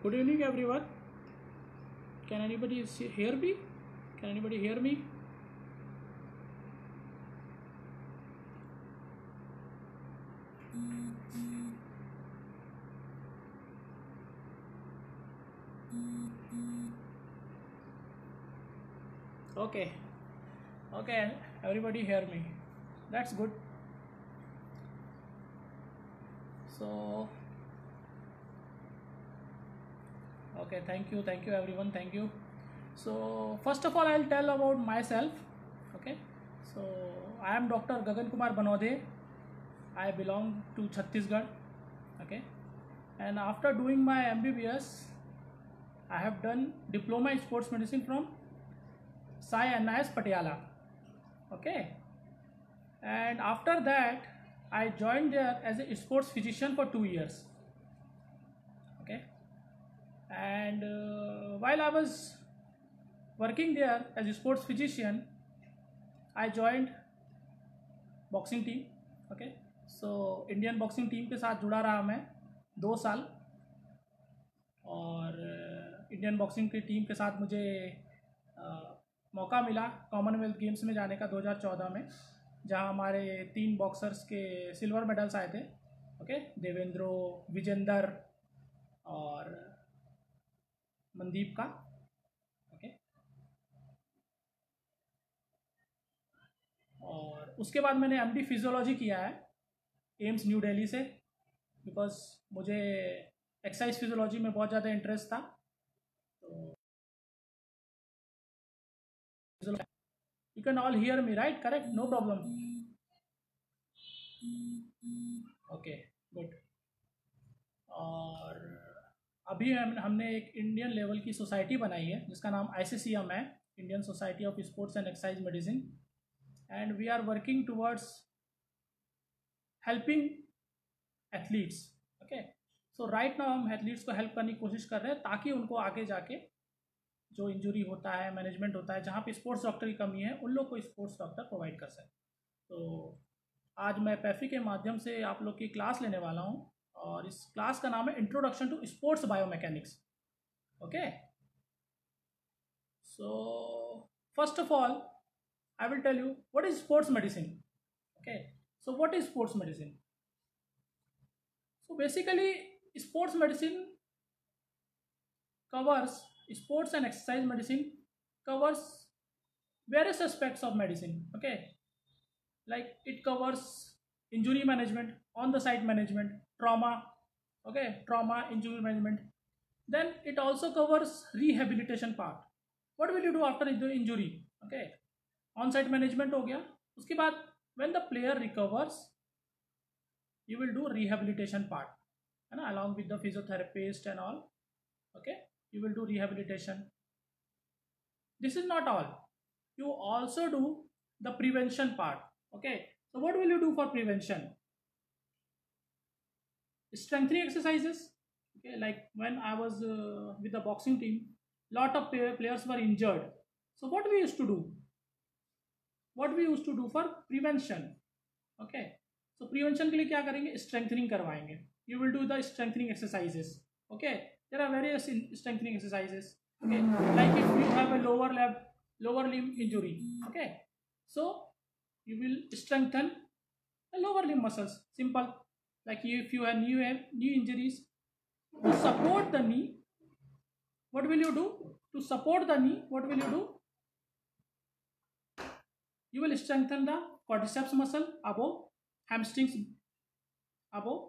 Good evening, everyone. Can anybody hear me? Can anybody hear me? Okay, okay, everybody hear me. That's good. So, okay, thank you, everyone. Thank you. So, first of all, I'll tell about myself. Okay, so I am Dr. Gagan Kumar Banode. I belong to Chhattisgarh. Okay, and after doing my MBBS, I have done diploma in sports medicine from Sai NIS Patiala. Okay, and after that, I joined there as a sports physician for 2 years. Okay, and while I was working there as a sports physician, I joined boxing team. Okay, so Indian boxing team के साथ जुड़ा रहा मैं 2 साल, और Indian boxing की team के साथ मुझे मौका मिला कॉमनवेल्थ गेम्स में जाने का 2014 में, जहां हमारे 3 बॉक्सर्स के सिल्वर मेडल्स आए थे. ओके, देवेंद्रो, विजेंदर और मनदीप का. ओके, और उसके बाद मैंने एमडी फिजियोलॉजी किया है एम्स न्यू दिल्ली से, बिकॉज मुझे एक्सरसाइज फिजियोलॉजी में बहुत ज़्यादा इंटरेस्ट था. तो you can all hear me right? Correct, no problem. Okay, good. और अभी हमने एक इंडियन लेवल की सोसाइटी बनाई है जिसका नाम ICCM है, Indian society of sports and exercise medicine, and we are working towards helping athletes. Okay, so right now हम एथलीट्स को हेल्प करने की कोशिश कर रहे हैं ताकि उनको आगे जाके जो इंजरी होता है, मैनेजमेंट होता है, जहाँ पे स्पोर्ट्स डॉक्टर की कमी है, उन लोग को स्पोर्ट्स डॉक्टर प्रोवाइड कर सकें. तो आज मैं पैफी के माध्यम से आप लोग की क्लास लेने वाला हूँ, और इस क्लास का नाम है introduction to sports biomechanics. Okay, so first of all I will tell you what is sports medicine. Okay, so what is sports medicine? So basically, sports medicine covers sports and exercise medicine covers various aspects of medicine. Okay, like it covers injury management, on the site management, trauma. Okay, trauma, injury management. Then it also covers rehabilitation part. What will you do after the injury? Okay, on site management हो गया. उसके बाद when the player recovers, you will do rehabilitation part, and along with the physiotherapist and all. Okay, you will do rehabilitation. This is not all, you also do the prevention part. Okay, so what will you do for prevention? Strengthening exercises. Okay, like when I was with the boxing team, lot of players were injured. So what we used to do? What we used to do for prevention? Okay, so prevention के लिए क्या करेंगे? Strengthening करवाएंगे. You will do the strengthening exercises. Okay, there are various strengthening exercises. Okay, like if you have a lower limb injury. Okay, so you will strengthen the lower limb muscles. Simple. Like if you have new injuries, to support the knee, what will you do? To support the knee, what will you do? You will strengthen the quadriceps muscle above, hamstrings above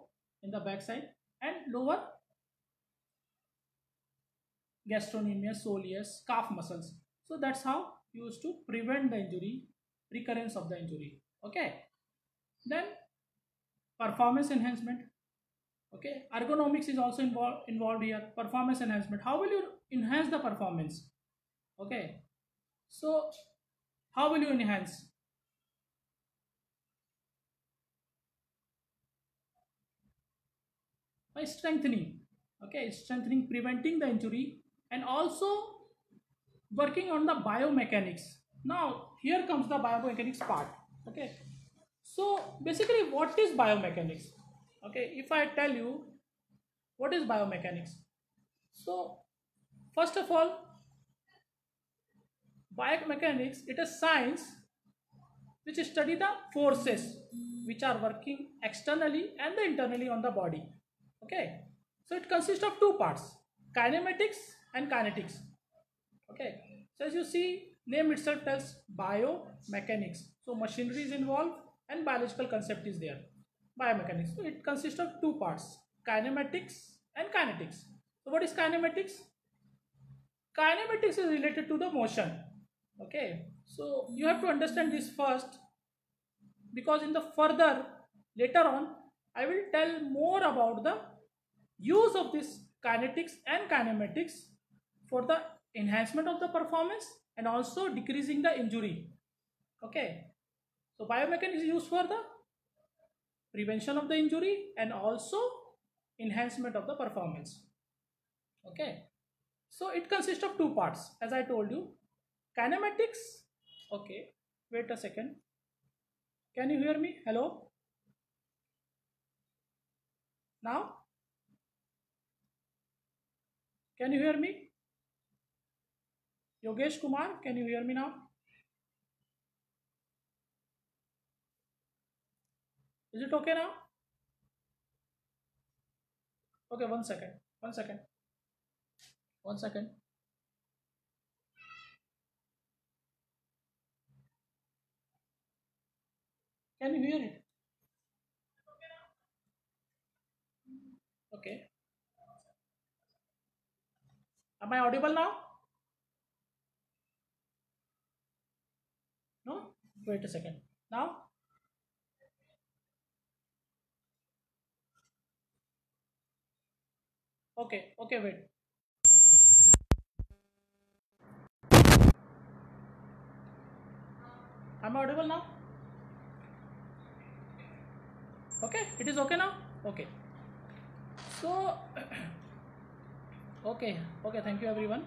in the back side, and lower gastrocnemius, soleus, calf muscles. So that's how you used to prevent the injury, recurrence of the injury. Okay, then performance enhancement. Okay, ergonomics is also involved here. Performance enhancement, how will you enhance the performance? Okay, so how will you enhance? By strengthening. Okay, strengthening, preventing the injury, and also working on the biomechanics. Now here comes the biomechanics part. Okay, so basically what is biomechanics? Okay, if I tell you what is biomechanics, So first of all, biomechanics, it is science which study the forces which are working externally and internally on the body. Okay, so it consists of two parts, kinematics and kinetics. Okay, so as you see, name itself tells biomechanics, so machinery is involved and biological concept is there. Biomechanics, so it consists of two parts, kinematics and kinetics. So what is kinematics? Kinematics is related to the motion. Okay, so you have to understand this first, because in the further later on I will tell more about the use of this kinetics and kinematics for the enhancement of the performance and also decreasing the injury. Okay, so biomechanics is used for the prevention of the injury and also enhancement of the performance. Okay, so it consists of two parts as I told you, kinematics. Okay, wait a second, can you hear me? Hello, now can you hear me? Yogesh Kumar, can you hear me now? Is it okay now? Okay, one second, one second, one second. Can you hear it? Okay. Am I audible now? No? Wait a second. Now? Okay, okay, wait. Am I audible now? Okay, it is okay now? Okay. So, okay, okay, thank you everyone.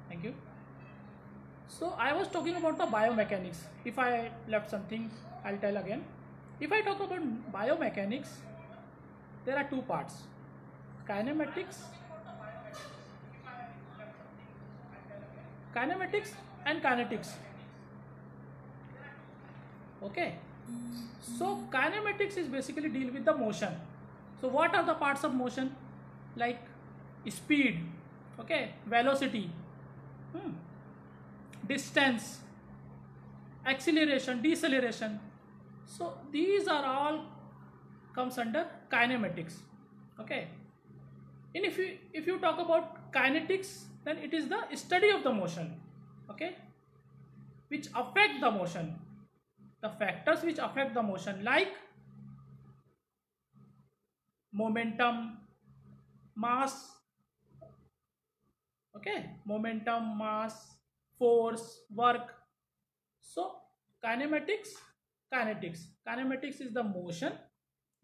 Thank you. So, I was talking about the biomechanics. If I left something, I'll tell again. If I talk about biomechanics, there are two parts, kinematics, kinematics and kinetics. Okay, so kinematics is basically deal with the motion. So what are the parts of motion? Like speed, okay, velocity, hmm, distance, acceleration, deceleration. So these are all comes under kinematics. Okay, and if you talk about kinetics, then it is the study of the motion, okay, which affect the motion, the factors which affect the motion, like momentum, mass. Okay, momentum, mass, force, work. So kinematics, kinematics is the motion,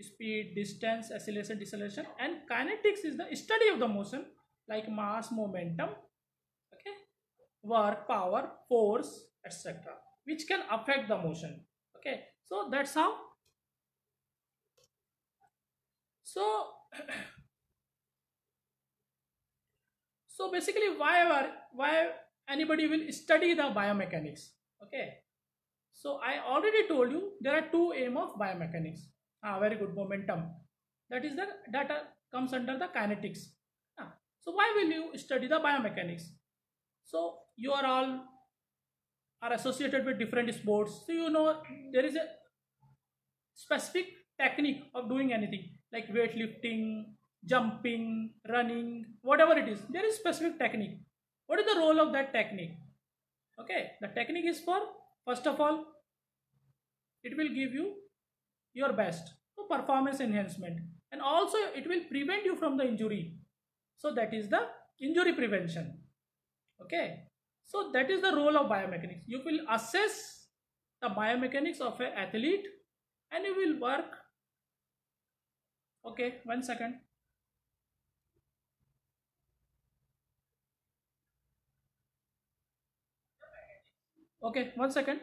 speed, distance, acceleration, deceleration, and kinetics is the study of the motion, like mass, momentum, okay, work, power, force, etc., which can affect the motion. Okay, so that's how. So so basically, why anybody will study the biomechanics? Okay, so I already told you there are two aim of biomechanics. Ah, very good. Momentum, that is the data comes under the kinetics. Ah, so why will you study the biomechanics? So you are all are associated with different sports, so you know there is a specific technique of doing anything like weightlifting, jumping, running, whatever it is. There is specific technique. What is the role of that technique? Okay, the technique is for, first of all, it will give you your best, so performance enhancement, and also it will prevent you from the injury. So that is the injury prevention. Okay, so that is the role of biomechanics. You will assess the biomechanics of an athlete and you will work. Okay, one second. Okay, one second.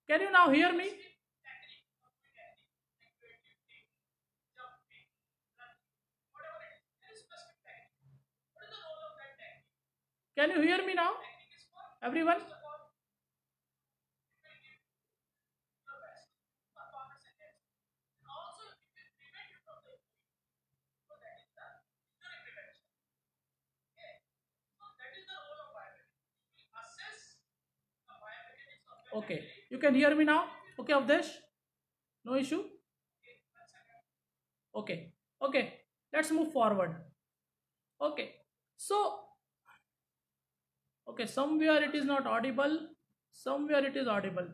Can you now hear me? Can you hear me now, everyone? Okay, you can hear me now. Okay, Avdesh, no issue. Okay, okay, let's move forward. Okay, so okay, somewhere it is not audible, somewhere it is audible.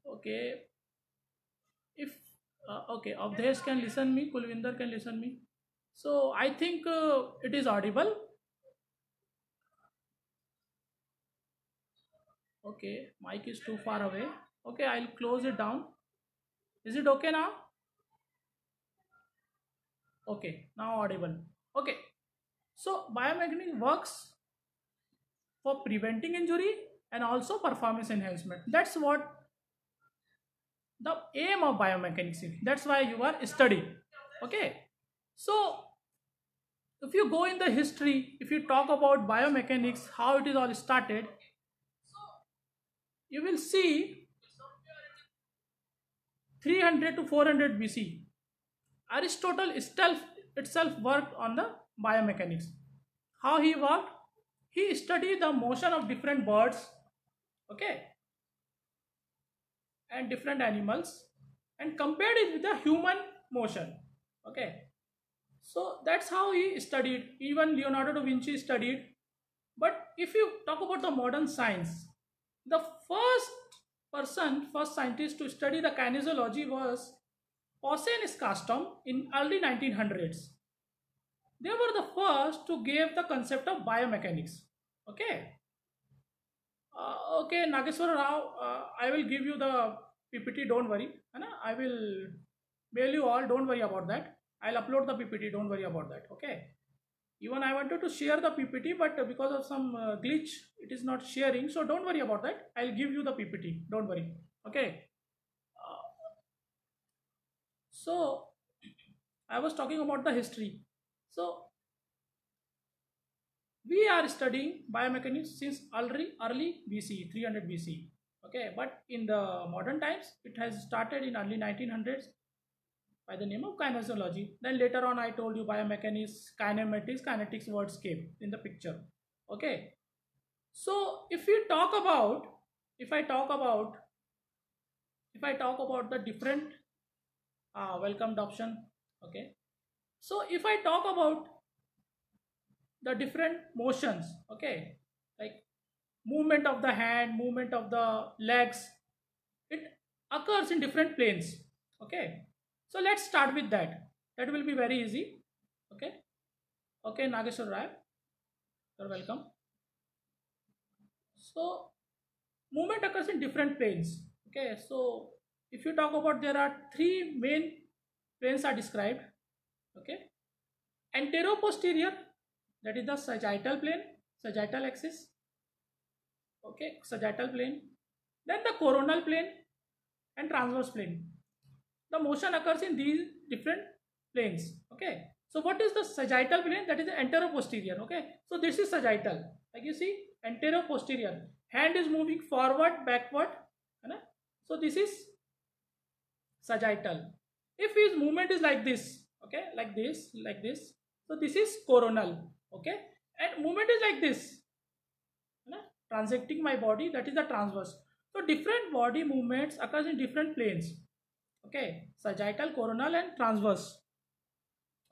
Okay, if okay, Avdesh can listen me, Kulvinder can listen me. So I think it is audible. Okay, mic is too far away. Okay, I'll close it down. Is it okay now? Okay, now audible. Okay, so biomechanics works for preventing injury and also performance enhancement. That's what the aim of biomechanics is. That's why you are studying. Okay, so if you go in the history, if you talk about biomechanics, how it is all started, you will see 300 to 400 BC. Aristotle itself worked on the biomechanics. How he worked? He studied the motion of different birds, okay, and different animals, and compared it with the human motion. Okay, so that's how he studied. Even Leonardo da Vinci studied. But if you talk about the modern science, the first scientist to study the kinesiology was Pausen Castom in early 1900s. They were the first to give the concept of biomechanics. Okay. Okay, Nageswara Rao, I will give you the PPT. Don't worry. है ना? I will mail you all. Don't worry about that. I'll upload the PPT. Don't worry about that. Okay. Even I wanted to share the PPT, but because of some glitch, it is not sharing. So don't worry about that. I'll give you the PPT. Don't worry. Okay. So I was talking about the history. So we are studying biomechanics since early BC, 300 BC. Okay, but in the modern times, it has started in early 1900s by the name of kinesiology. Then later on, I told you biomechanics, kinematics, kinetics words came in the picture. Okay, so if we talk about, if I talk about, if I talk about the different welcomed option. Okay, so if I talk about the different motions, okay, like movement of the hand, movement of the legs, it occurs in different planes. Okay, so let's start with that. That will be very easy. Okay, okay, Nageshwar Rai, you're welcome. So movement occurs in different planes. Okay, so if you talk about, there are three main planes are described. Okay, anteroposterior, that is the sagittal plane, sagittal axis. Okay, sagittal plane. Then the coronal plane and transverse plane. The motion occurs in these different planes. Okay, so what is the sagittal plane? That is the anteroposterior. Okay, so this is sagittal. Like you see, anteroposterior. Hand is moving forward, backward. Right? So this is sagittal. If his movement is like this, okay, like this, like this, so this is coronal. Okay, and movement is like this, transecting my body, that is the transverse. So different body movements occurs in different planes. Okay, sagittal, coronal and transverse.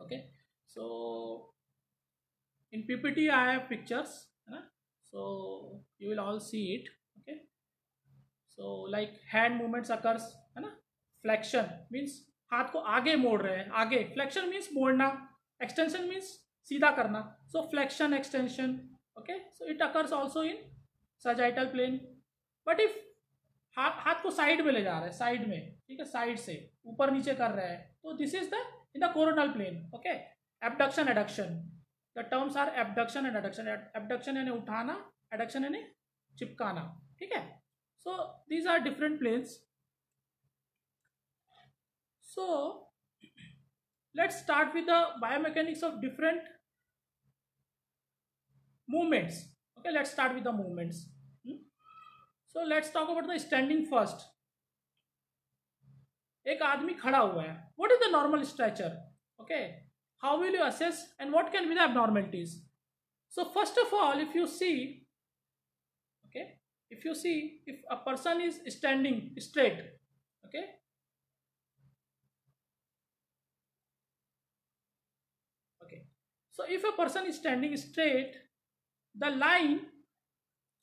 Okay, so in PPT I have pictures, so you will all see it. Okay, so like hand movements occurs, है ना, flexion means हाथ को आगे मोड़ रहे हैं, आगे, flexion means मोड़ना, extension means सीधा करना, so flexion, extension. Okay, so it occurs also in sagittal plane. But if हाथ को साइड में ले जा रहा है, साइड में, ठीक है, साइड से ऊपर नीचे कर रहा है, तो this is the in the coronal plane. Okay, abduction, adduction, the terms are abduction and adduction. Abduction यानी उठाना, एडक्शन यानी चिपकाना. ठीक है, so these are different planes. So let's start with the biomechanics of different movements. Okay, let's start with the movements. So let's talk about the standing first. एक आदमी खड़ा हुआ है. What is the normal stature? Okay, how will you assess and what can be the abnormalities? So first of all, if you see, okay, if a person is standing straight, okay, so if a person is standing straight, the line,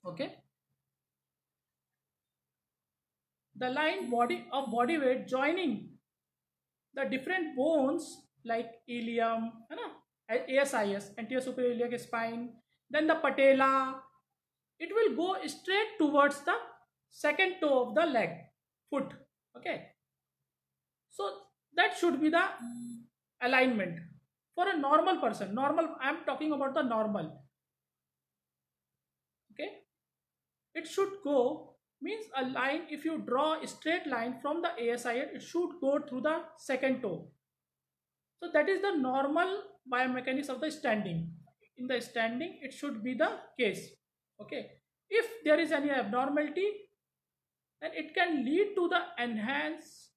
okay, the line body weight joining the different bones like ilium, है ना, ASIS, anterior superior iliac spine, then the patella, it will go straight towards the second toe of the leg, foot. Okay, so that should be the alignment for a normal person. Normal, I am talking about the normal. Okay, it should go, means a line, if you draw a straight line from the ASIS, it should go through the second toe. So that is the normal biomechanics of the standing. In the standing, it should be the case. Okay, if there is any abnormality, then it can lead to the enhanced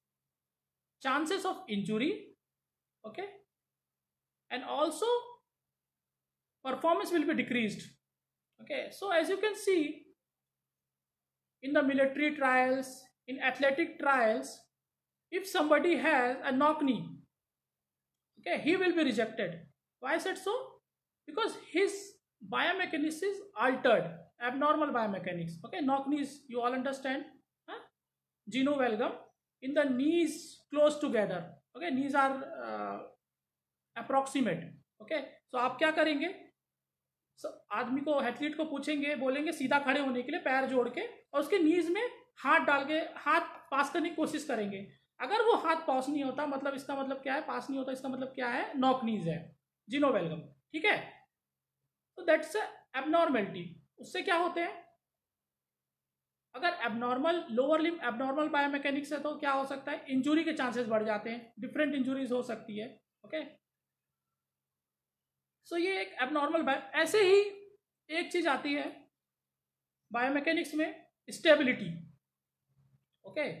chances of injury. Okay, and also performance will be decreased. Okay, so as you can see, in the military trials, in athletic trials, if somebody has a knock knee, okay, he will be rejected. Why is it so? Because his biomechanics is altered, abnormal biomechanics. Okay, knock knees, you all understand, huh? Gino valgum, in the knees close together. Okay, knees are approximate. Okay, so आप क्या करेंगे? आदमी को, athlete को पूछेंगे, बोलेंगे सीधा खड़े होने के लिए पैर जोड़ के, और उसके नीज में हाथ डाल के हाथ पास करने की कोशिश करेंगे. अगर वो हाथ पास नहीं होता, मतलब इसका मतलब क्या है? पास नहीं होता, इसका मतलब क्या है? नॉक नीज है, जिनो वेलगम. ठीक है, तो दैट्स एबनॉर्मेलिटी. उससे क्या होते हैं? अगर abnormal lower limb abnormal biomechanics है तो क्या हो सकता है? इंजुरी के चांसेस बढ़ जाते हैं, डिफरेंट इंजुरीज हो सकती है. ओके, सो ये एक एबनॉर्मल. ऐसे ही एक चीज आती है बायोमैकेनिक्स में, stability. Okay,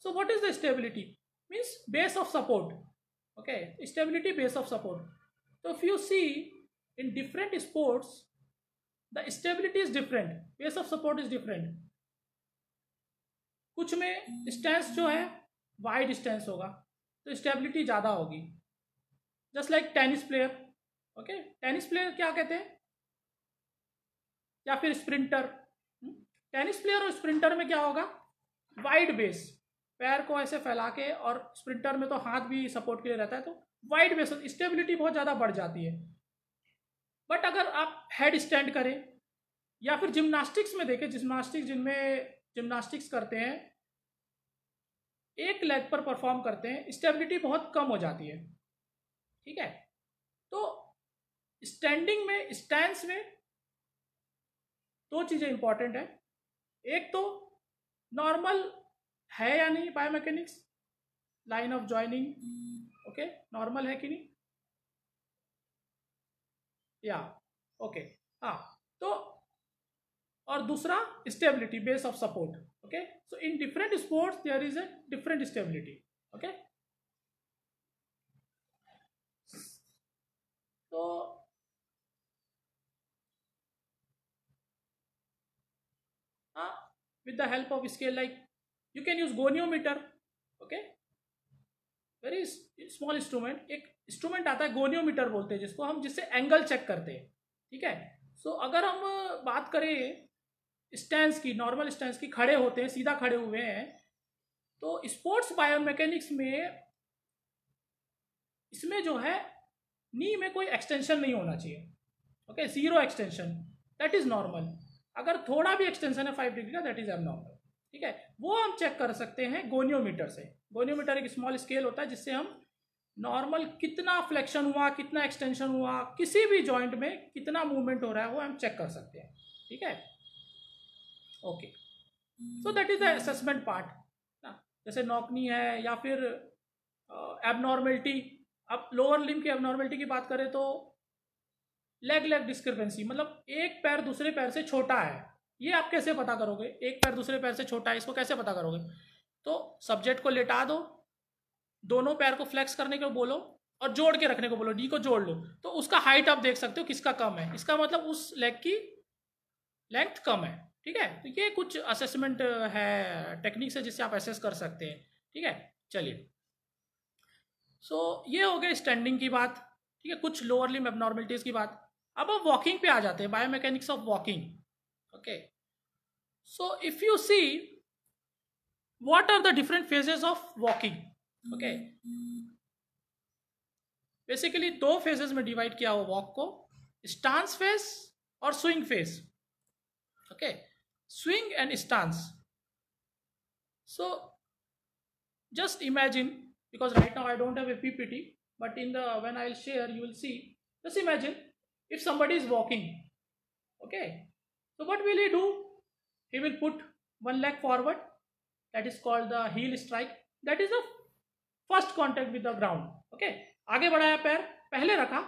so what is the stability? Means base of support. Okay, stability base of support. तो if you see in different sports, the stability is different, base of support is different. कुछ में stance जो है wide stance होगा तो stability ज़्यादा होगी. Just like tennis player. Okay, tennis player क्या कहते हैं? या फिर स्प्रिंटर. टेनिस प्लेयर और स्प्रिंटर में क्या होगा? वाइड बेस, पैर को ऐसे फैला के, और स्प्रिंटर में तो हाथ भी सपोर्ट के लिए रहता है, तो वाइड बेस, स्टेबिलिटी बहुत ज़्यादा बढ़ जाती है. बट अगर आप हेड स्टैंड करें, या फिर जिम्नास्टिक्स में देखें, जिनमें जिम्नास्टिक्स करते हैं, एक लेग पर परफॉर्म करते हैं, स्टेबिलिटी बहुत कम हो जाती है. ठीक है, तो स्टैंडिंग में, स्टैंस में दो चीजें इंपॉर्टेंट है. एक तो नॉर्मल है या नहीं biomechanics, line of joining. Okay, normal है कि नहीं? या ओके, हाँ. तो और दूसरा stability, base of support. Okay, so in different sports there is a different stability. Okay, तो with the help of scale, like you can use goniometer. Okay, very small instrument. एक इंस्ट्रूमेंट आता है goniometer बोलते हैं जिसको हम, जिससे angle check करते हैं. ठीक है, सो अगर हम बात करें स्टैंस की, नॉर्मल स्टैंस की, खड़े होते हैं, सीधा खड़े हुए हैं, तो स्पोर्ट्स बायोमैकेनिक्स में इसमें जो है नी में कोई एक्सटेंशन नहीं होना चाहिए. Okay, zero extension, that is normal. अगर थोड़ा भी एक्सटेंशन है 5 डिग्री का, दैट इज एबनॉर्मल. ठीक है, वो हम चेक कर सकते हैं गोनियोमीटर से. गोनियोमीटर एक स्मॉल स्केल होता है जिससे हम नॉर्मल कितना फ्लेक्शन हुआ, कितना एक्सटेंशन हुआ, किसी भी जॉइंट में कितना मूवमेंट हो रहा है, वो हम चेक कर सकते हैं. ठीक है, okay, so that is the assessment part. जैसे नॉकनी है या फिर एबनॉर्मेलिटी. अब लोअर लिम्ब की एबनॉर्मेलिटी की बात करें तो लेग लेग डिस्क्रिपेंसी, मतलब एक पैर दूसरे पैर से छोटा है, ये आप कैसे पता करोगे? एक पैर दूसरे पैर से छोटा है, इसको कैसे पता करोगे? तो सब्जेक्ट को लेटा दो, दोनों पैर को फ्लेक्स करने को बोलो और जोड़ के रखने को बोलो, डी को जोड़ लो, तो उसका हाइट आप देख सकते हो किसका कम है, इसका मतलब उस लेग की लेंथ कम है। ठीक है, तो ये कुछ असेसमेंट है, टेक्निक्स है जिससे आप असेस कर सकते हैं। ठीक है, चलिए, सो ये हो गया स्टैंडिंग की बात। ठीक है, कुछ लोअर लिम्ब एबनॉर्मलिटीज की बात। अब हम वॉकिंग पे आ जाते हैं, biomechanics of walking. Okay, so if you see what are the different phases of walking. Okay, basically दो फेजेस में डिवाइड किया हुआ वॉक को, स्टांस फेज और swing phase. Okay, swing and stance. So just imagine, because right now I don't have a PPT, but in the when I'll share you will see. Just imagine if somebody is walking. Okay, so what will he do? He will put one leg forward, that is called the heel strike. That is the first contact with the ground. Okay, आगे बढ़ाया पैर, पहले रखा,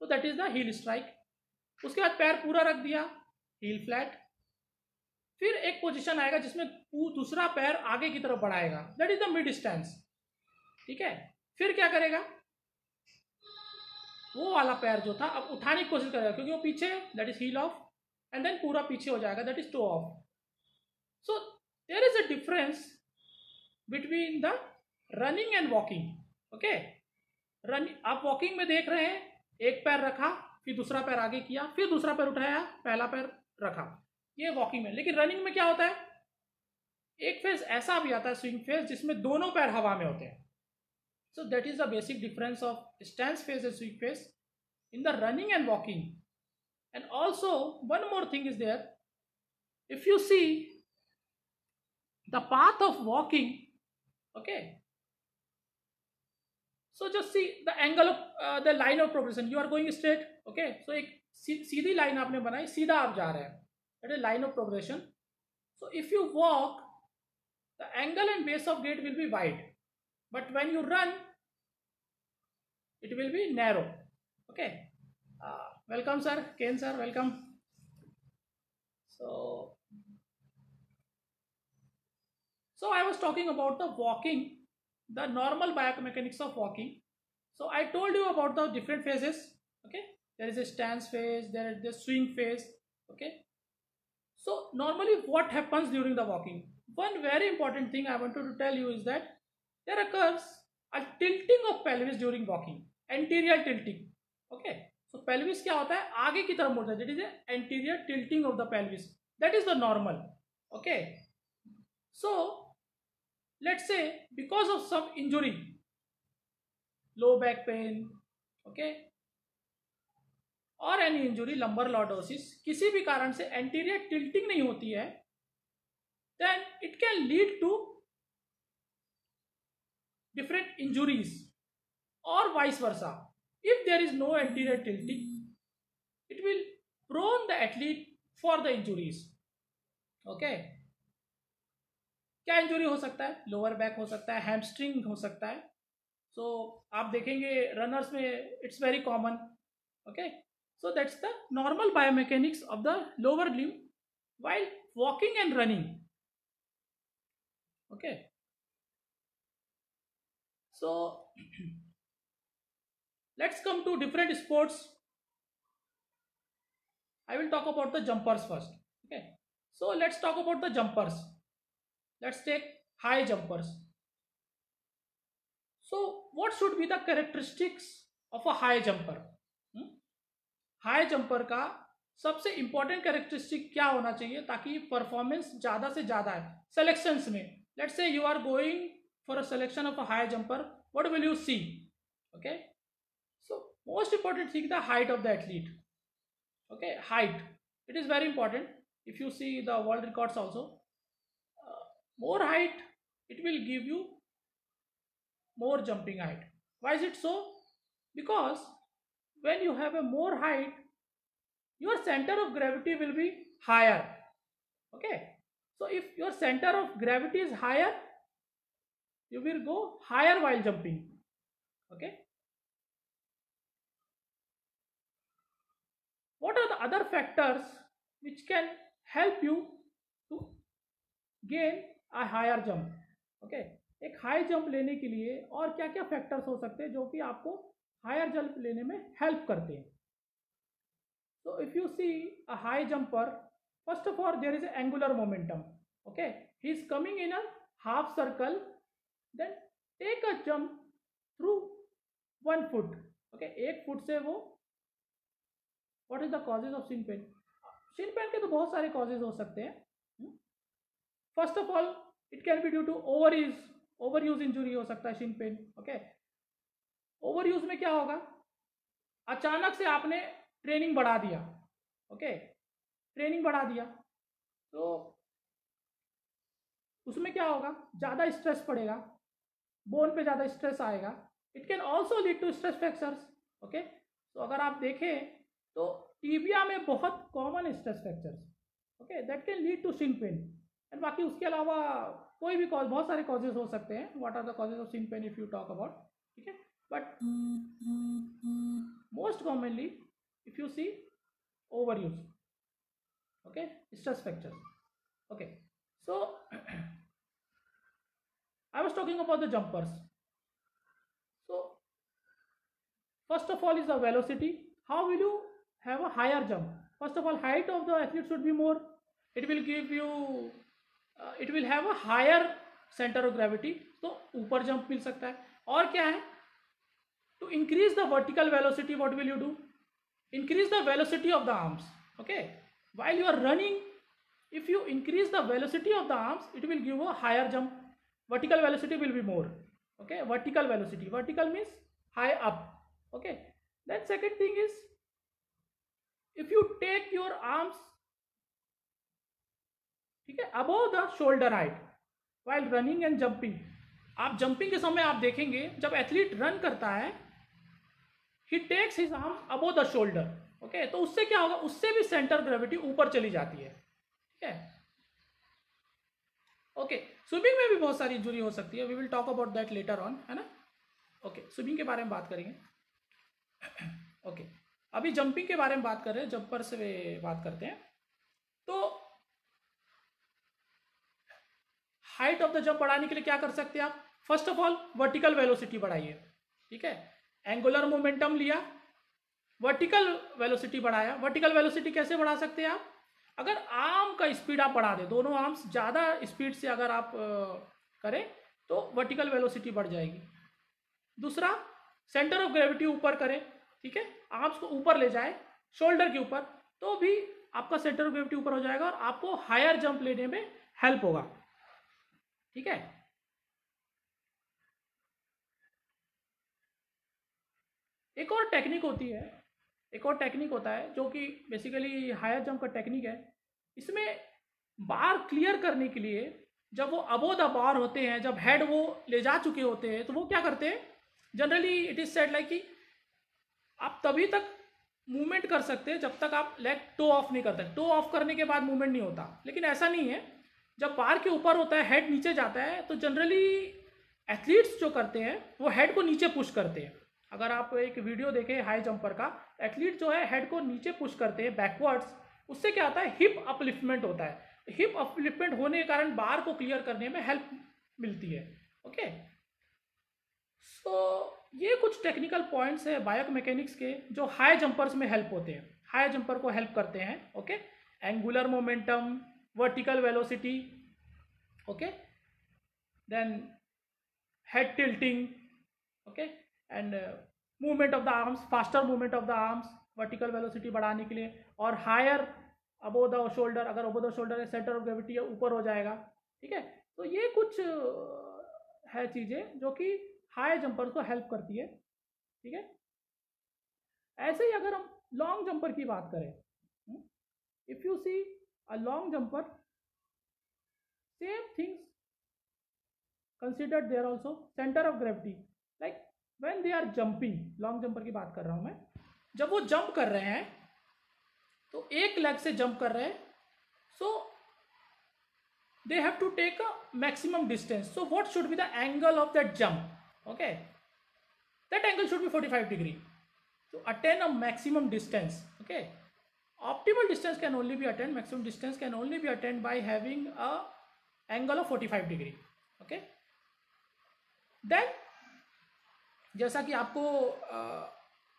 तो that is the heel strike. उसके बाद पैर पूरा रख दिया, heel flat. फिर एक पोजीशन आएगा जिसमें दूसरा पैर आगे की तरफ बढ़ाएगा, that is the mid stance. ठीक है, फिर क्या करेगा, वो वाला पैर जो था अब उठाने की कोशिश करेगा, क्योंकि वो पीछे, that is heel off, and then पूरा पीछे हो जाएगा, that is toe off. So there is a difference between the running and walking. Okay, running आप वॉकिंग में देख रहे हैं, एक पैर रखा, फिर दूसरा पैर आगे किया, फिर दूसरा पैर उठाया, पहला पैर रखा, ये वॉकिंग में। लेकिन रनिंग में क्या होता है, एक फेज ऐसा भी आता है, स्विंग फेज, जिसमें दोनों पैर हवा में होते हैं। So that is the basic difference of stance phase and swing phase in the running and walking. And also one more thing is there, if you see the path of walking, okay, so just see the angle of the line of progression, you are going straight. Okay, so एक सीधी line आपने बनाई, सीधा आप जा रहे हैं, that is line of progression. So if you walk, the angle and base of gait will be wide, but when you run it will be narrow. Okay, welcome sir, Ken sir, welcome. So I was talking about the walking, the normal biomechanics of walking. So I told you about the different phases. Okay, there is a stance phase, there is the swing phase. Okay, so normally what happens during the walking, one very important thing I wanted to tell you is that there occurs a tilting of pelvis during walking, anterior tilting. Okay, so pelvis क्या होता है, आगे की तरफ मुड़ता है, that is the anterior tilting of the pelvis, that is the normal. Okay, so let's say because of some injury, low back pain, okay, और any injury, lumbar lordosis, किसी भी कारण से एंटीरियर टिल्टिंग नहीं होती है, then it can lead to different injuries, और vice versa. If there is no anterior tilting it will prone the athlete for the injuries. Okay, क्या इंजुरी हो सकता है, लोअर बैक हो सकता है, हैमस्ट्रिंग हो सकता है। सो आप देखेंगे रनर्स में it's very common. Okay, so that's the normal biomechanics of the lower limb while walking and running. Okay, so let's come to different sports. I will talk about the jumpers first. Okay, so let's talk about the jumpers. Let's take high jumpers. So what should be the characteristics of a high jumper? High jumper का सबसे important characteristic क्या होना चाहिए ताकि performance ज़्यादा से ज़्यादा है सिलेक्शंस में? Let's say you are going for a selection of a high jumper, what will you see? Okay, so most important thing the height of the athlete. Okay, height, it is very important. If you see the world records also, more height it will give you more jumping height. Why is it so? Because when you have a more height, your center of gravity will be higher. Okay, so if your center of gravity is higher, you will go higher while jumping. Okay, what are the other factors which can help you to gain a higher jump। Okay, एक high jump लेने के लिए और क्या क्या factors हो सकते हैं जो कि आपको हायर जंप लेने में हेल्प करते हैं। So if you see a high jumper, first of all there is a angular momentum। Okay, he is coming in a half circle, then take a jump through 1 foot। Okay, 1 foot से वो, what is the causes of shin pain? shin pain के तो बहुत सारे causes हो सकते हैं। First of all it can be due to overuse injury हो सकता है shin pain। ओके, ओवरयूज में क्या होगा, अचानक से आपने ट्रेनिंग बढ़ा दिया। ओके, ट्रेनिंग बढ़ा दिया तो उसमें क्या होगा, ज़्यादा स्ट्रेस पड़ेगा, बोन पे ज़्यादा स्ट्रेस आएगा। It can also lead to stress fractures. Okay, तो अगर आप देखें तो टीबिया में बहुत common stress fractures, okay, that can lead to shin pain। And बाकी उसके अलावा कोई भी कॉज, बहुत सारे कॉजेज हो सकते हैं। What are the causes of shin pain if you talk about, ठीक है, but most commonly if you see overuse, okay, stress fractures। okay, so I was talking about the jumpers। so first of all is the velocity। how will you have a higher jump? first of all, height of the athlete should be more। it will give you it will have a higher center of gravity, तो ऊपर jump मिल सकता है। और क्या है, to increase the vertical velocity what will you do? Increase the velocity of the arms। okay, while you are running, if you increase the velocity of the arms, it will give a higher jump। vertical velocity will be more। okay, vertical velocity, vertical means high up। okay, then second thing is, if you take your arms, ठीक है, above the shoulder height while running and jumping। आप jumping के समय आप देखेंगे जब athlete run करता है, he takes his arms above the shoulder। okay, तो उससे क्या होगा, उससे भी सेंटर ग्रेविटी ऊपर चली जाती है। ठीक है, ओके, स्विमिंग में भी बहुत सारी इंजुरी हो सकती है। We will talk about that later on, है ना। ओके, स्विमिंग के बारे में बात करेंगे। ओके, अभी जंपिंग के बारे में बात कर रहे हैं, जंपर से बात करते हैं। तो हाइट ऑफ द जंप बढ़ाने के लिए क्या कर सकते हैं आप? First of all vertical velocity बढ़ाइए। ठीक है, एंगुलर मोमेंटम लिया, वर्टिकल वेलोसिटी बढ़ाया। वर्टिकल वेलोसिटी कैसे बढ़ा सकते हैं आप? अगर आर्म का स्पीड आप बढ़ा दें, दोनों आर्म्स ज़्यादा स्पीड से अगर आप करें तो वर्टिकल वेलोसिटी बढ़ जाएगी। दूसरा, सेंटर ऑफ ग्रेविटी ऊपर करें। ठीक है, आर्म्स को ऊपर ले जाए शोल्डर के ऊपर, तो भी आपका सेंटर ऑफ ग्रेविटी ऊपर हो जाएगा और आपको हायर जंप लेने में हेल्प होगा। ठीक है, एक और टेक्निक होती है, एक और टेक्निक होता है जो कि बेसिकली हायर जंप का टेक्निक है। इसमें बार क्लियर करने के लिए जब वो अबो द बार होते हैं, जब हेड वो ले जा चुके होते हैं, तो वो क्या करते हैं, generally it is said like कि आप तभी तक मूवमेंट कर सकते हैं जब तक आप लेग टो ऑफ नहीं करते। टो ऑफ करने के बाद मूवमेंट नहीं होता, लेकिन ऐसा नहीं है। जब बार के ऊपर होता है, हेड नीचे जाता है, तो जनरली एथलीट्स जो करते हैं वो हेड को नीचे पुश करते हैं। अगर आप एक वीडियो देखें हाई जंपर का, एथलीट जो है हेड को नीचे पुश करते हैं बैकवर्ड्स, उससे क्या होता है, हिप अपलिफ्टमेंट होता है। हिप अपलिफ्टमेंट होने के कारण बार को क्लियर करने में हेल्प मिलती है। ओके, सो ये कुछ टेक्निकल पॉइंट्स है बायोमैकेनिक्स के जो हाई जंपर्स में हेल्प होते हैं, हाई जंपर को हेल्प करते हैं। Okay, angular momentum, vertical velocity, okay, then head tilting, okay, and movement of the arms, faster movement of the arms vertical velocity बढ़ाने के लिए, और हायर अबो द शोल्डर, अगर अबो द शोल्डर है centre of gravity ऊपर हो जाएगा। ठीक है, तो ये कुछ है चीज़ें जो कि हाई जंपर को हेल्प करती है। ठीक है, ऐसे ही अगर हम लॉन्ग जंपर की बात करें, if you see a long jumper, same things considered there also, centre of gravity, like when they are jumping, long jumper की बात कर रहा हूं मैं, जब वो जंप कर रहे हैं तो एक लेग से जंप कर रहे हैं, सो they have to take a maximum distance. So what should be the angle of that jump? Okay, that angle should be 45 degree to attain a maximum distance. Okay, Optimal distance can only be attained, maximum distance can only be attained by having a angle of 45 degree. Okay. Then जैसा कि आपको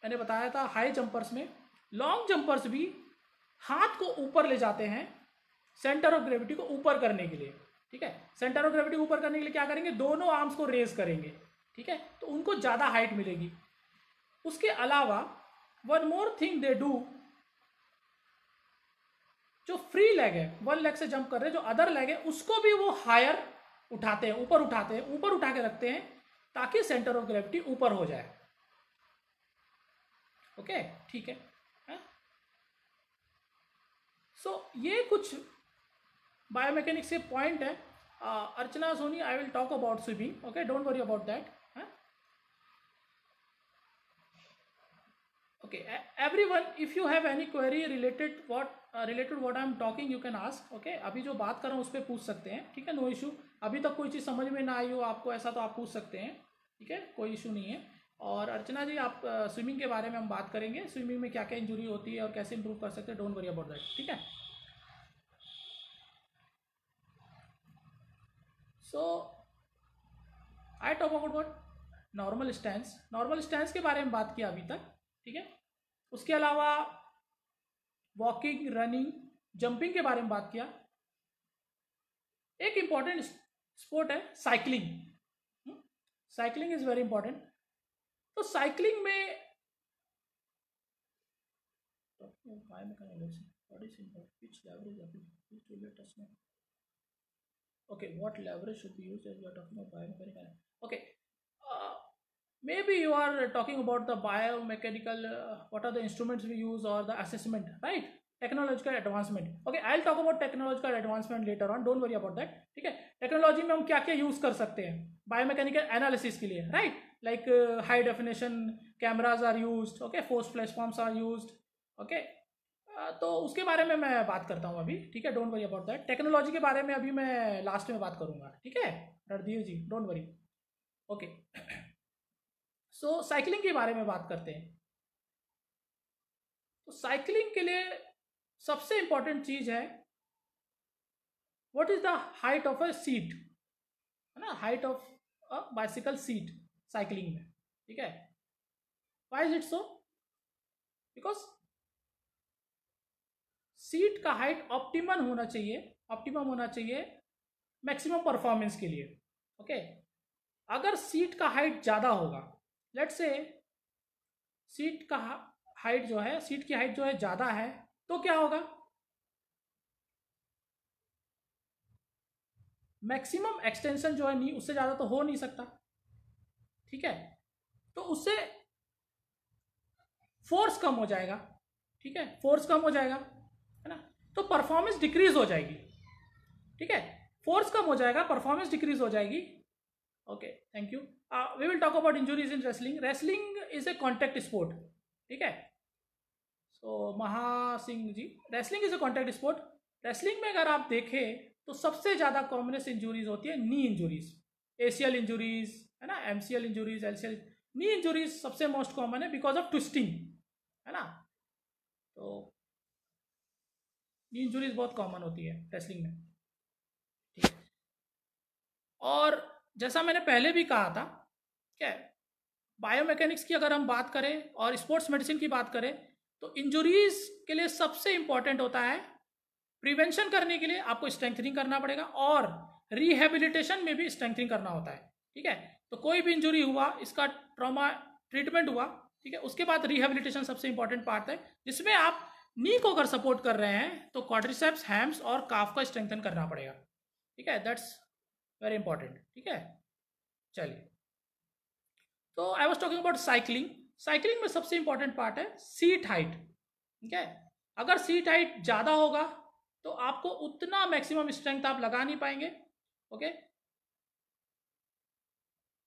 मैंने बताया था, high jumpers में, long jumpers भी हाथ को ऊपर ले जाते हैं सेंटर ऑफ ग्रेविटी को ऊपर करने के लिए. ठीक है, सेंटर ऑफ ग्रेविटी ऊपर करने के लिए क्या करेंगे, दोनों आर्म्स को रेज करेंगे. ठीक है, तो उनको ज़्यादा हाइट मिलेगी. उसके अलावा one more thing they do, जो फ्री लेग है, वन लेग से जंप कर रहे हैं, जो अदर लेग है उसको भी वो हायर उठाते हैं, ऊपर उठाते हैं, ऊपर उठा के रखते हैं ताकि सेंटर ऑफ ग्रेविटी ऊपर हो जाए. ओके, ठीक है. सो ये कुछ बायोमैकेनिक्स के पॉइंट है. Archana Soni, I will talk about swimming. Okay, don't worry about that. Okay, everyone, if you have any query related what I am talking, you can ask. Okay, अभी जो बात कर रहा हूँ उस पर पूछ सकते हैं. ठीक है, नो इशू. अभी तक कोई चीज़ समझ में ना आई हो आपको ऐसा, तो आप पूछ सकते हैं. ठीक है, कोई इशू नहीं है. और अर्चना जी, आप स्विमिंग के बारे में हम बात करेंगे, स्विमिंग में क्या क्या इंजरी होती है और कैसे इंप्रूव कर सकते हैं. Don't worry about that. ठीक है. So I talk about what, normal stance. Normal stance के बारे में बात किया अभी तक. ठीक है, उसके अलावा वॉकिंग, रनिंग, जंपिंग के बारे में बात किया. एक इंपॉर्टेंट स्पोर्ट है cycling. Cycling is very important. तो साइकिलिंग में okay, what leverage should be used as you are talking about biomechanical? Okay, maybe you are talking about the biomechanical, what are the instruments we use or the assessment, right? Technological advancement. Okay, I'll talk about technological advancement later on. Don't worry about that. ठीक है, technology में हम क्या क्या use कर सकते हैं biomechanical analysis के लिए, right? Like high definition cameras are used. Okay, force platforms are used. Okay, तो उसके बारे में मैं बात करता हूँ अभी. ठीक है, don't worry about that. Technology के बारे में अभी मैं लास्ट में बात करूँगा. ठीक है Randhir ji, don't worry. Okay, so cycling के बारे में बात करते हैं. तो साइकिलिंग के लिए सबसे इंपॉर्टेंट चीज है, what is the height of a seat, है ना? Height of a bicycle seat cycling में. ठीक है, why is it so? Because seat का हाइट ऑप्टिमम होना चाहिए मैक्सिमम परफॉर्मेंस के लिए. ओके, अगर सीट का हाइट ज़्यादा होगा, लेट्स से सीट का हाइट जो है, सीट की हाइट जो है ज़्यादा है, तो क्या होगा? मैक्सिमम एक्सटेंशन जो है नहीं, उससे ज़्यादा तो हो नहीं सकता. ठीक है, तो उससे फोर्स कम हो जाएगा. ठीक है, फोर्स कम हो जाएगा, है ना? तो परफॉर्मेंस डिक्रीज हो जाएगी. ठीक है, फोर्स कम हो जाएगा, परफॉर्मेंस डिक्रीज हो जाएगी. Okay, thank you. We will talk about injuries in wrestling. Wrestling is a contact sport. ठीक है, so Mahasingh ji, wrestling is a contact sport. Wrestling में अगर आप देखें तो सबसे ज़्यादा कॉमनेस्ट इंजुरीज होती है नी इंजुरीज, एसीएल इंजुरीज, है ना, एमसीएल इंजुरीज, एलसीएल. नी इंजुरीज सबसे मोस्ट कॉमन है बिकॉज ऑफ ट्विस्टिंग, है ना? तो नी इंजुरीज बहुत कॉमन होती है रेसलिंग में. ठीक है, और जैसा मैंने पहले भी कहा था, क्या है, बायोमैकेनिक्स की अगर हम बात करें और स्पोर्ट्स मेडिसिन की बात करें, तो इंजुरीज के लिए सबसे इंपॉर्टेंट होता है प्रिवेंशन करने के लिए आपको स्ट्रेंथनिंग करना पड़ेगा, और रिहेबिलिटेशन में भी स्ट्रेंथनिंग करना होता है. ठीक है, तो कोई भी इंजुरी हुआ, इसका ट्रॉमा ट्रीटमेंट हुआ, ठीक है, उसके बाद रिहेबिलिटेशन सबसे इंपॉर्टेंट पार्ट है, जिसमें आप नी को अगर सपोर्ट कर रहे हैं तो क्वाड्रिसेप्स, हैम्स और काफ का स्ट्रेंथन करना पड़ेगा. ठीक है, दैट्स वेरी इंपॉर्टेंट. ठीक है, चलिए, तो I was talking about cycling. Cycling में सबसे इंपॉर्टेंट पार्ट है सीट हाइट. ठीक है, अगर सीट हाइट ज़्यादा होगा तो आपको उतना मैक्सिमम स्ट्रेंथ आप लगा नहीं पाएंगे. Okay,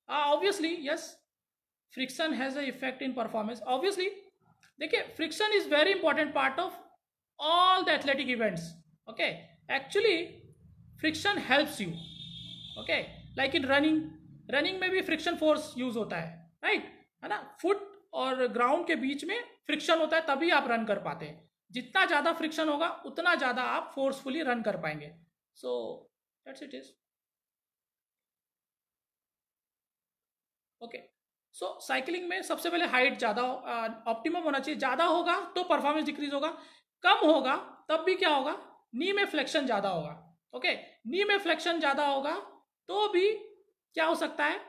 obviously yes, friction has a effect in performance. Obviously देखिए, friction is very important part of all the athletic events. Okay, actually friction helps you. Okay, like in running में भी friction force use होता है, right, है ना? Foot और ground के बीच में फ्रिक्शन होता है, तभी आप रन कर पाते हैं. जितना ज़्यादा फ्रिक्शन होगा उतना ज़्यादा आप फोर्सफुली रन कर पाएंगे. So that's it is. Okay. So cycling में सबसे पहले हाइट ज़्यादा ऑप्टिमम होना चाहिए. ज़्यादा होगा तो परफॉर्मेंस डिक्रीज होगा, कम होगा तब भी क्या होगा, नी में फ्लेक्शन ज़्यादा होगा. ओके. नी में फ्लेक्शन ज़्यादा होगा तो भी क्या हो सकता है,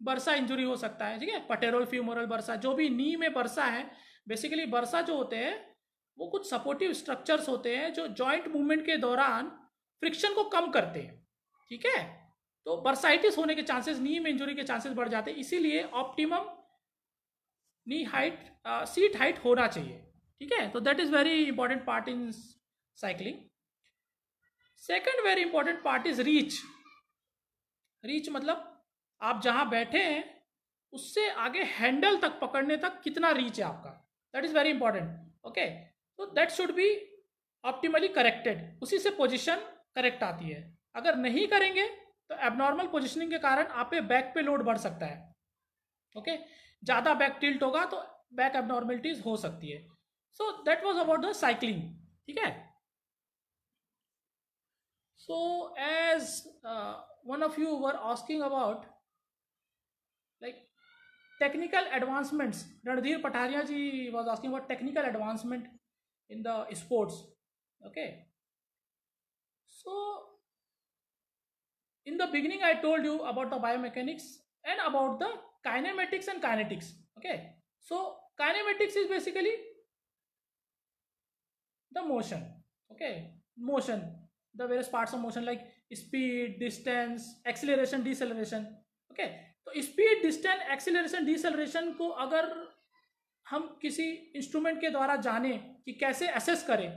बर्सा इंजुरी हो सकता है. ठीक है, पटेरोल फ्यूमोरल बर्सा, जो भी नी में बर्सा है. बेसिकली बर्सा जो होते हैं वो कुछ सपोर्टिव स्ट्रक्चर्स होते हैं जो जॉइंट मूवमेंट के दौरान फ्रिक्शन को कम करते हैं. ठीक है, तो बर्साइटिस होने के चांसेस, नी में इंजुरी के चांसेस बढ़ जाते हैं. इसीलिए ऑप्टिमम नी हाइट, सीट हाइट होना चाहिए. ठीक है, तो that is very important part in cycling. Second very important part is reach. Reach मतलब आप जहां बैठे हैं उससे आगे हैंडल तक पकड़ने तक कितना रीच है आपका. That is very important. Okay, तो that should be optimally corrected. उसी से पोजीशन करेक्ट आती है. अगर नहीं करेंगे तो एबनॉर्मल पोजीशनिंग के कारण आप पे बैक पे लोड बढ़ सकता है. ओके, ज़्यादा बैक टिल्ट होगा तो बैक एबनॉर्मलिटीज हो सकती है. So that was about the cycling. ठीक है. So as one of you were asking about like technical advancements, Ranadhir Pataria ji was asking about technical advancement in the sports. Okay, so in the beginning I told you about the biomechanics and about the kinematics and kinetics. Okay, so kinematics is basically the motion. Okay, motion, the various parts of motion like speed, distance, acceleration, deceleration. Okay, तो speed, distance, acceleration, deceleration को अगर हम किसी instrument के द्वारा जाने कि कैसे असेस करें,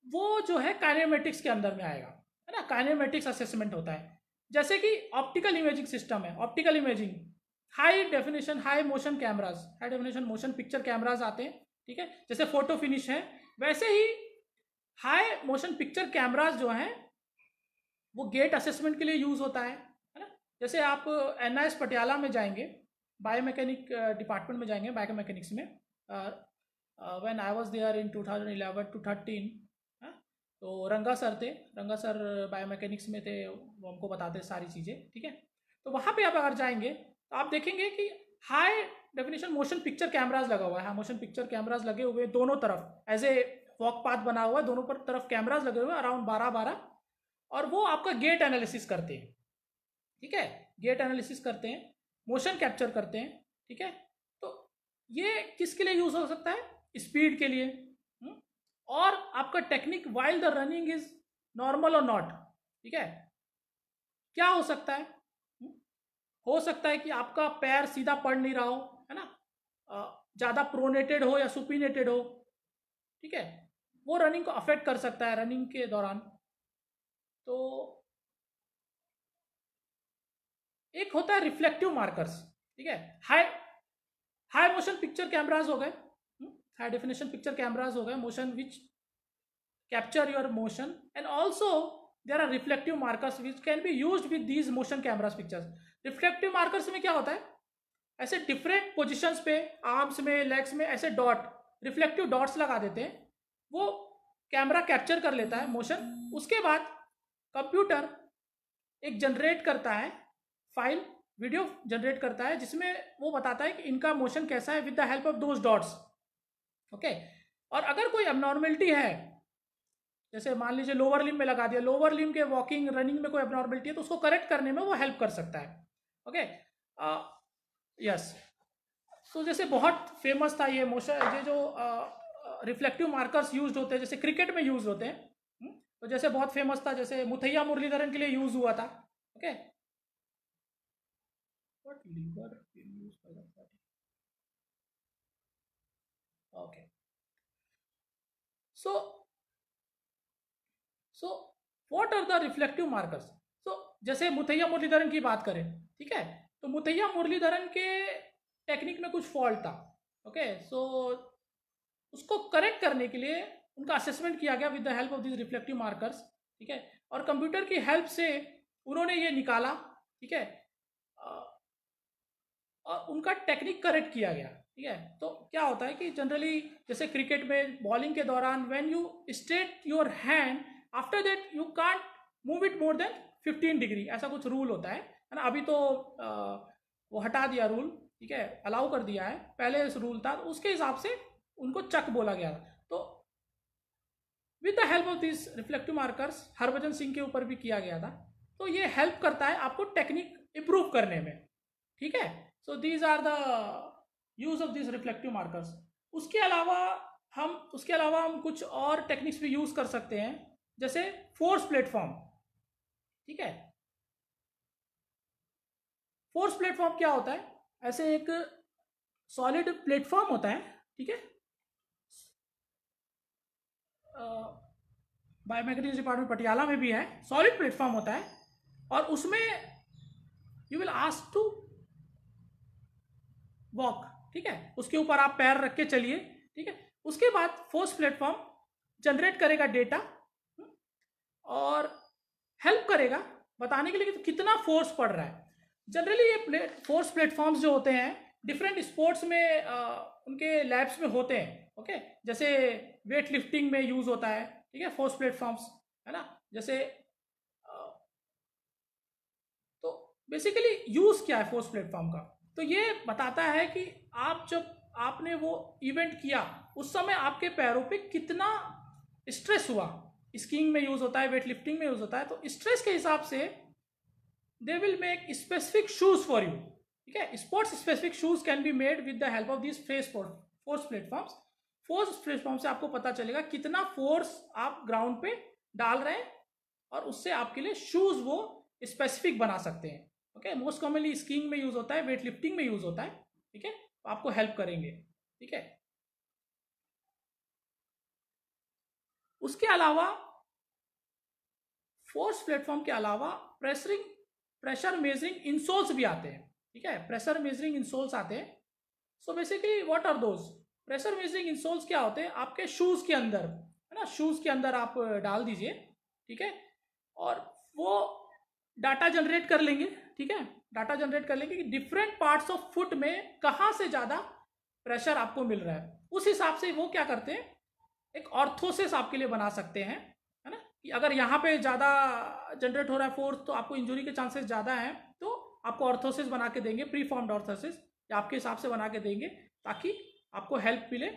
वो जो है काइनेमेटिक्स के अंदर में आएगा. है ना, काइनेमेटिक्स असेसमेंट होता है. जैसे कि ऑप्टिकल इमेजिंग सिस्टम है. Optical imaging, high definition, high motion cameras, high definition motion picture cameras आते हैं. ठीक है, जैसे फोटो फिनिश है, वैसे ही हाई मोशन पिक्चर कैमराज जो हैं वो गेट असेसमेंट के लिए यूज होता है ना. जैसे आप NIS पटियाला में जाएंगे, बायोमैकेनिक डिपार्टमेंट में जाएंगे, बायोमैकेनिक्स में, when I was there in 2011 to 13. तो रंगा सर थे, रंगा सर बायोमैकेनिक्स में थे, वो हमको बताते सारी चीज़ें. ठीक है, तो वहाँ पे आप अगर जाएंगे तो आप देखेंगे कि high definition motion picture cameras लगा हुआ है. मोशन पिक्चर कैमराज लगे हुए दोनों तरफ, एज ए वॉक पाथ बना हुआ है, दोनों पर तरफ कैमराज लगे हुए हैं, अराउंड 12-12, और वो आपका गेट एनालिसिस करते हैं. ठीक है, गेट एनालिसिस करते हैं, मोशन कैप्चर करते हैं. ठीक है, तो ये किसके लिए यूज हो सकता है, स्पीड के लिए. और आपका technique while the running is normal और नॉट. ठीक है, क्या हो सकता है, हो सकता है कि आपका पैर सीधा पड़ नहीं रहा हो, है ना, ज़्यादा प्रोनेटेड हो या सुपिनेटेड हो. ठीक है, वो रनिंग को अफेक्ट कर सकता है रनिंग के दौरान. तो एक होता है रिफ्लेक्टिव मार्कर्स. ठीक है, high high motion picture cameras हो गए, हाई डेफिनेशन पिक्चर कैमराज हो गए, motion which capture your motion, and also there are reflective markers which can be used with these motion cameras pictures. Reflective markers में क्या होता है, ऐसे different positions पे, आर्म्स में, लेग्स में, ऐसे डॉट, रिफ्लेक्टिव डॉट्स लगा देते हैं. वो कैमरा कैप्चर कर लेता है मोशन. उसके बाद कंप्यूटर एक जनरेट करता है फाइल, वीडियो जनरेट करता है, जिसमें वो बताता है कि इनका मोशन कैसा है with the help of those dots. Okay, और अगर कोई अबनॉर्मेलिटी है, जैसे मान लीजिए लोअर लिम्ब में लगा दिया, लोअर लिम्ब के वॉकिंग रनिंग में कोई अबनॉर्मेलिटी है, तो उसको करेक्ट करने में वो हेल्प कर सकता है. Okay, yes. सो जैसे बहुत फेमस था ये मोशन, ये जो रिफ्लेक्टिव मार्कर्स यूज होते हैं, जैसे क्रिकेट में यूज होते हैं. तो जैसे बहुत फेमस था, जैसे मुथैया मुरलीधरन के लिए यूज हुआ था. Okay, what lever will use by the body. Okay, so what are the reflective markers? So जैसे मुथैया मुरलीधरन की बात करें, ठीक है, तो मुथैया मुरलीधरन के टेक्निक में कुछ फॉल्ट था. ओके, सो उसको करेक्ट करने के लिए उनका असेसमेंट किया गया with the help of this reflective markers. ठीक है, और कंप्यूटर की हेल्प से उन्होंने ये निकाला. ठीक है, और उनका टेक्निक करेक्ट किया गया, ठीक है। तो क्या होता है कि जनरली जैसे क्रिकेट में बॉलिंग के दौरान when you straight your hand after that you can't move it more than 15 degree, ऐसा कुछ रूल होता है ना। अभी तो वो हटा दिया रूल, ठीक है, अलाउ कर दिया है। पहले इस रूल था, तो उसके हिसाब से उनको चक बोला गया था। तो with the help of this reflective markers Harbhajan Singh के ऊपर भी किया गया था। तो ये हेल्प करता है आपको टेक्निक इंप्रूव करने में, ठीक है। So these are the use of this reflective markers. उसके अलावा हम कुछ और टेक्निक्स भी यूज कर सकते हैं, जैसे फोर्स प्लेटफॉर्म, ठीक है। फोर्स प्लेटफॉर्म क्या होता है? ऐसे एक सॉलिड प्लेटफॉर्म होता है, ठीक है। बायोमैकेनिक्स डिपार्टमेंट पटियाला में भी है, सॉलिड प्लेटफॉर्म होता है, और उसमें you will ask to walk, ठीक है। उसके ऊपर आप पैर रख के चलिए, ठीक है। उसके बाद फोर्स प्लेटफॉर्म जनरेट करेगा डेटा और हेल्प करेगा बताने के लिए कि कितना फोर्स पड़ रहा है। जनरली ये फोर्स प्लेटफॉर्म्स जो होते हैं डिफरेंट स्पोर्ट्स में उनके लैब्स में होते हैं, ओके। जैसे वेट लिफ्टिंग में यूज होता है, ठीक है, फोर्स प्लेटफॉर्म्स, है ना। जैसे तो बेसिकली यूज क्या है फोर्स प्लेटफॉर्म का? तो ये बताता है कि आप जब आपने वो इवेंट किया उस समय आपके पैरों पे कितना स्ट्रेस हुआ। स्कीइंग में यूज होता है, वेट लिफ्टिंग में यूज होता है। तो स्ट्रेस के हिसाब से they will make specific shoes for you, ठीक है। Sports specific shoes can be made with the help of this force platforms. Force platform से आपको पता चलेगा कितना फोर्स आप ग्राउंड पे डाल रहे हैं, और उससे आपके लिए शूज वो स्पेसिफिक बना सकते हैं, ओके। मोस्ट कॉमनली स्कीइंग में यूज होता है, वेट लिफ्टिंग में यूज होता है, ठीक है। तो आपको हेल्प करेंगे, ठीक है। उसके अलावा फोर्स प्लेटफॉर्म के अलावा प्रेशर मेजरिंग इंसोल्स भी आते हैं, ठीक है। प्रेशर मेजरिंग इंसोल्स आते हैं। So basically what are those? Pressure measuring insoles क्या होते हैं? आपके शूज के अंदर, है ना, शूज के अंदर आप डाल दीजिए, ठीक है, और वो डाटा जनरेट कर लेंगे, ठीक है। डाटा जनरेट कर लेंगे कि डिफरेंट पार्ट्स ऑफ फुट में कहाँ से ज़्यादा प्रेशर आपको मिल रहा है। उस हिसाब से वो क्या करते हैं, एक ऑर्थोसिस आपके लिए बना सकते हैं, है ना, कि अगर यहाँ पे ज़्यादा जनरेट हो रहा है फोर्स तो आपको इंजरी के चांसेस ज़्यादा हैं, तो आपको ऑर्थोसिस बना के देंगे, प्री फॉर्म्ड ऑर्थोसिस, या आपके हिसाब से बना के देंगे ताकि आपको हेल्प मिले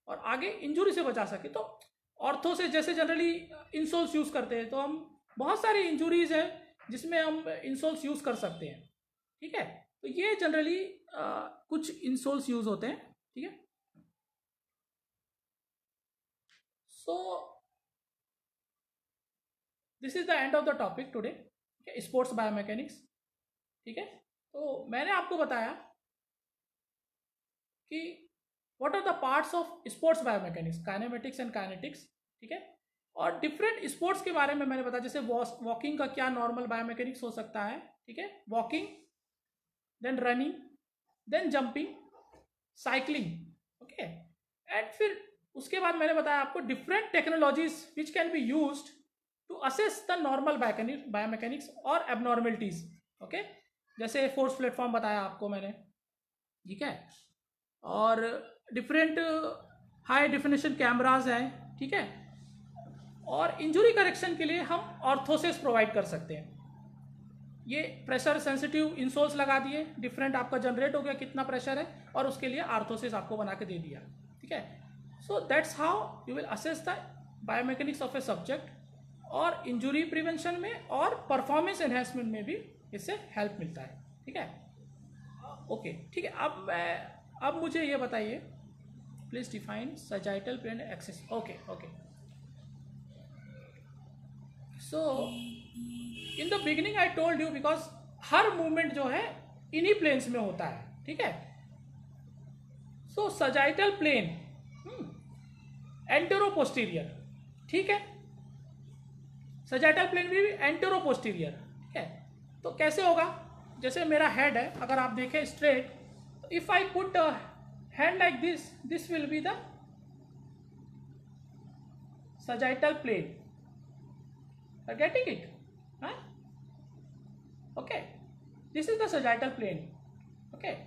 और आगे इंजरी से बचा सके। तो ऑर्थोसिस जैसे जनरली इंसोल्स यूज़ करते हैं, तो हम बहुत सारी इंजुरीज है जिसमें हम इंसोल्स यूज़ कर सकते हैं, ठीक है। तो ये जनरली कुछ इंसोल्स यूज़ होते हैं, ठीक है। So this is the end of the topic today, sports biomechanics, ठीक है। तो मैंने आपको बताया कि what are the parts of sports biomechanics, kinematics and kinetics, ठीक है। और डिफरेंट स्पोर्ट्स के बारे में मैंने बताया, जैसे वॉकिंग का क्या नॉर्मल बायोमैकेनिक्स हो सकता है, ठीक है, walking, then running, then jumping, cycling, okay. And फिर उसके बाद मैंने बताया आपको different technologies which can be used to assess the normal biomechanics और एबनॉर्मलिटीज, ओके। जैसे फोर्स प्लेटफॉर्म बताया आपको मैंने, ठीक है, और डिफरेंट हाई डिफिनेशन कैमराज हैं, ठीक है। और इंजुरी करेक्शन के लिए हम ऑर्थोसिस प्रोवाइड कर सकते हैं। ये प्रेशर सेंसिटिव इंसोल्स लगा दिए, डिफरेंट आपका जनरेट हो गया कितना प्रेशर है, और उसके लिए आर्थोसिस आपको बना के दे दिया, ठीक है। So that's how you will assess the biomechanics of a subject, और इंजुरी प्रिवेंशन में और परफॉर्मेंस एनहेंसमेंट में भी इससे हेल्प मिलता है, ठीक है। ओके, ठीक है। अब मुझे ये बताइए, please define sagittal plane axis. Okay okay, so in the beginning I told you, because हर मूवमेंट जो है इन्हीं प्लेन्स में होता है, ठीक है। So sagittal plane antero posterior, ठीक है, सजाइटल प्लेन भी एंटेरो पोस्टीरियर, ठीक है। तो कैसे होगा? जैसे मेरा हेड है, अगर आप देखें स्ट्रेट, तो if I put hand like this, this will be the sagittal plane. Are you getting it? Huh? Okay, this is the sagittal plane. Okay,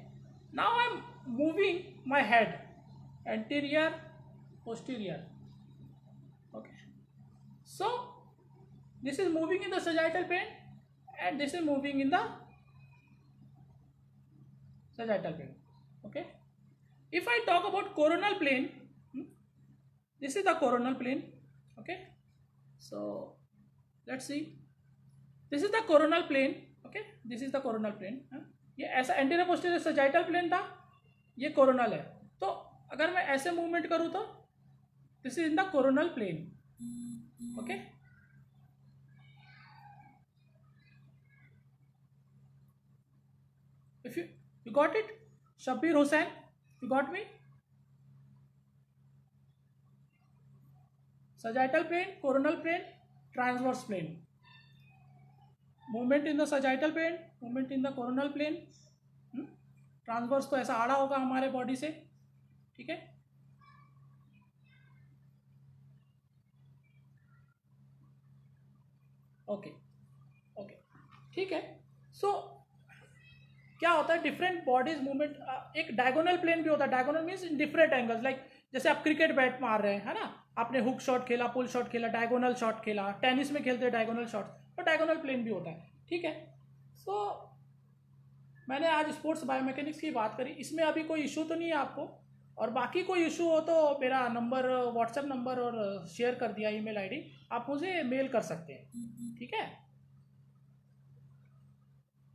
now I'm moving my head anterior, posterior. Okay, so this is moving in the sagittal plane and this is moving in the sagittal plane. Okay, if I talk about coronal plane, this is the coronal plane. Okay, so let's see, this is the coronal plane. Okay, this is the coronal plane. ये ऐसा anterior posterior sagittal plane था, ये coronal है. तो अगर मैं ऐसे movement करूँ तो this is in the coronal plane. Okay, if you got it, Shabbir Hussain, you got me? Sagittal plane, coronal plane, transverse plane. Movement in the sagittal plane, movement in the coronal plane. Transverse तो ऐसा आड़ा होगा हमारे body से. ठीक है, okay okay, ठीक है. सो क्या होता है, डिफरेंट बॉडीज मूवमेंट. एक डायगोनल प्लेन भी होता है. Diagonal means in different angles. Like जैसे आप क्रिकेट बैट मार रहे हैं, है ना, आपने हुक शॉट खेला, पुल शॉट खेला, डायगोनल शॉट खेला, टेनिस में खेलते हैं डायगोनल शॉट, तो डायगोनल प्लेन भी होता है. ठीक है, सो मैंने आज स्पोर्ट्स बायोमैकेनिक्स की बात करी. इसमें अभी कोई इशू तो नहीं है आपको, और बाकी कोई इशू हो तो मेरा नंबर, व्हाट्सएप नंबर और शेयर कर दिया ईमेल आईडी, आप मुझे मेल कर सकते हैं. ठीक है,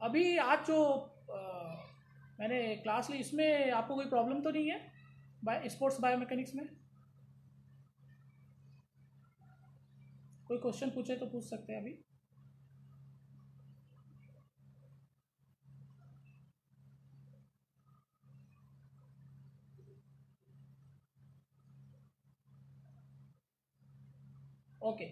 अभी आज जो मैंने क्लास ली, इसमें आपको कोई प्रॉब्लम तो नहीं है स्पोर्ट्स बायोमैकेनिक्स में? कोई क्वेश्चन पूछे तो पूछ सकते हैं अभी. Okay,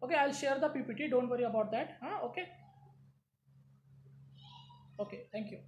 okay, I'll share the PPT, don't worry about that. Okay, okay, thank you.